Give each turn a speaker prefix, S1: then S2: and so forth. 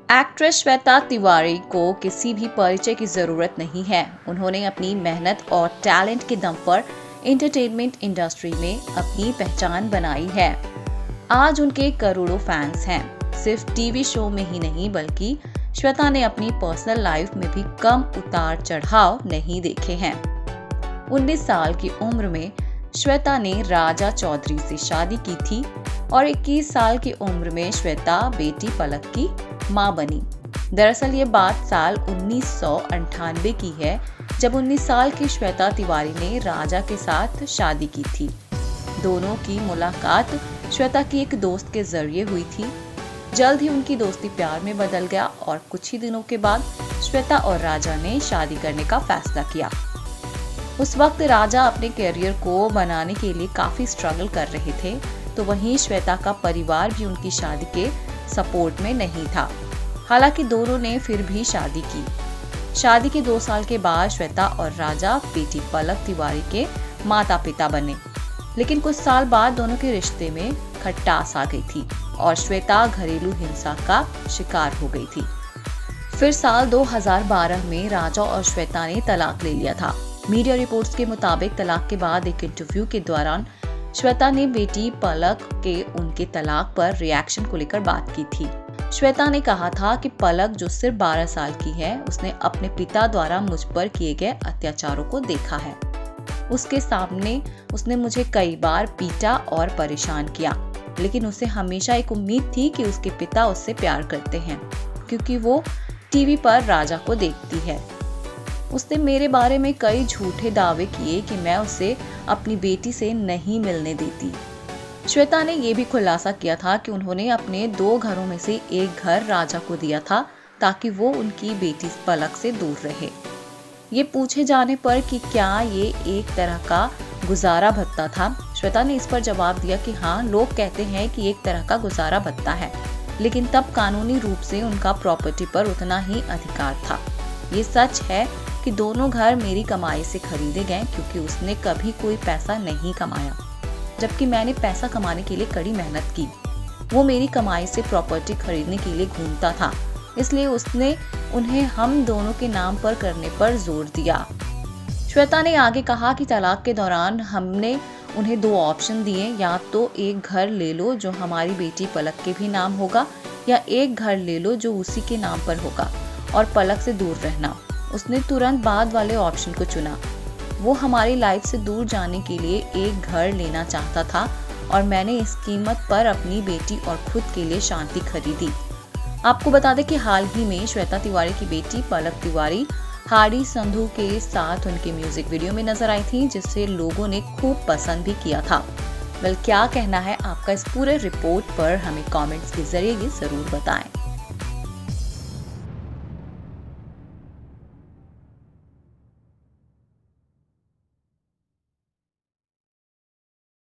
S1: Actress Shweta Tiwari को किसी भी परिचय की जरूरत नहीं है। उन्होंने अपनी मेहनत और टैलेंट के दम पर एंटरटेनमेंट इंडस्ट्री में अपनी पहचान बनाई है। आज उनके करोड़ों फैंस हैं। सिर्फ टीवी शो में ही नहीं बल्कि श्वेता ने अपनी पर्सनल लाइफ में भी कम उतार चढ़ाव नहीं देखे हैं। 19 साल की उम्र में श्वेता ने राजा चौधरी से शादी की थी और 21 साल की उम्र में श्वेता बेटी पलक की मां बनी। दरअसल ये बात साल 1998 की है, जब 19 साल की श्वेता तिवारी ने राजा के साथ शादी की थी। दोनों की मुलाकात श्वेता की एक दोस्त के जरिए हुई थी। जल्द ही उनकी दोस्ती प्यार में बदल गया और कुछ ही दिनों के बाद श्वेता और राजा ने शादी करने का फैसला किया। उस वक्त राजा अपने करियर को बनाने के लिए काफी स्ट्रगल कर रहे थे, तो वहीं श्वेता का परिवार भी उनकी शादी के सपोर्ट में नहीं था। हालांकि दोनों ने फिर भी शादी की। शादी के 2 साल के बाद श्वेता और राजा बेटी पलक तिवारी के माता पिता बने, लेकिन कुछ साल बाद दोनों के रिश्ते में खटास आ गई थी और श्वेता घरेलू हिंसा का शिकार हो गई थी। फिर साल 2012 में राजा और श्वेता ने तलाक ले लिया था। मीडिया रिपोर्ट्स के मुताबिक तलाक के बाद एक इंटरव्यू के दौरान श्वेता ने बेटी पलक के उनके तलाक पर रिएक्शन को लेकर बात की थी। श्वेता ने कहा था कि पलक जो सिर्फ 12 साल की है, उसने अपने पिता द्वारा मुझ पर किए गए अत्याचारों को देखा है। उसके सामने उसने मुझे कई बार पीटा और परेशान किया, लेकिन उसे हमेशा एक उम्मीद थी कि उसके पिता उससे प्यार करते हैं, क्योंकि वो टीवी पर राजा को देखती है। उसने मेरे बारे में कई झूठे दावे किए कि मैं उसे अपनी बेटी से नहीं मिलने देती। श्वेता ने यह भी खुलासा किया था कि उन्होंने अपने 2 घरों में से एक घर राजा को दिया था ताकि वो उनकी बेटी पलक से दूर रहे। ये पूछे जाने पर कि क्या ये एक तरह का गुजारा भत्ता था, श्वेता ने इस पर जवाब दिया कि हाँ, लोग कहते हैं कि एक तरह का गुजारा भत्ता है, लेकिन तब कानूनी रूप से उनका प्रॉपर्टी पर उतना ही अधिकार था। ये सच है कि दोनों घर मेरी कमाई से खरीदे गए, क्योंकि उसने कभी कोई पैसा नहीं कमाया, जबकि मैंने पैसा कमाने के लिए कड़ी मेहनत की। वो मेरी कमाई से प्रॉपर्टी खरीदने के लिए घूमता था, इसलिए उसने उन्हें हम दोनों के नाम पर करने पर जोर दिया। श्वेता ने आगे कहा कि तलाक के दौरान हमने उन्हें 2 ऑप्शन दिए, या तो एक घर ले लो जो हमारी बेटी पलक के भी नाम होगा, या एक घर ले लो जो उसी के नाम पर होगा और पलक से दूर रहना। उसने तुरंत बाद वाले ऑप्शन को चुना। वो हमारी लाइफ से दूर जाने के लिए एक घर लेना चाहता था और मैंने इस कीमत पर अपनी बेटी और खुद के लिए शांति खरीदी। आपको बता दें कि हाल ही में श्वेता तिवारी की बेटी पलक तिवारी हाड़ी संधू के साथ उनके म्यूजिक वीडियो में नजर आई थी, जिसे लोगों ने खूब पसंद भी किया था। क्या कहना है आपका इस पूरे रिपोर्ट पर, हमें कमेंट्स के जरिए ये जरूर बताएं।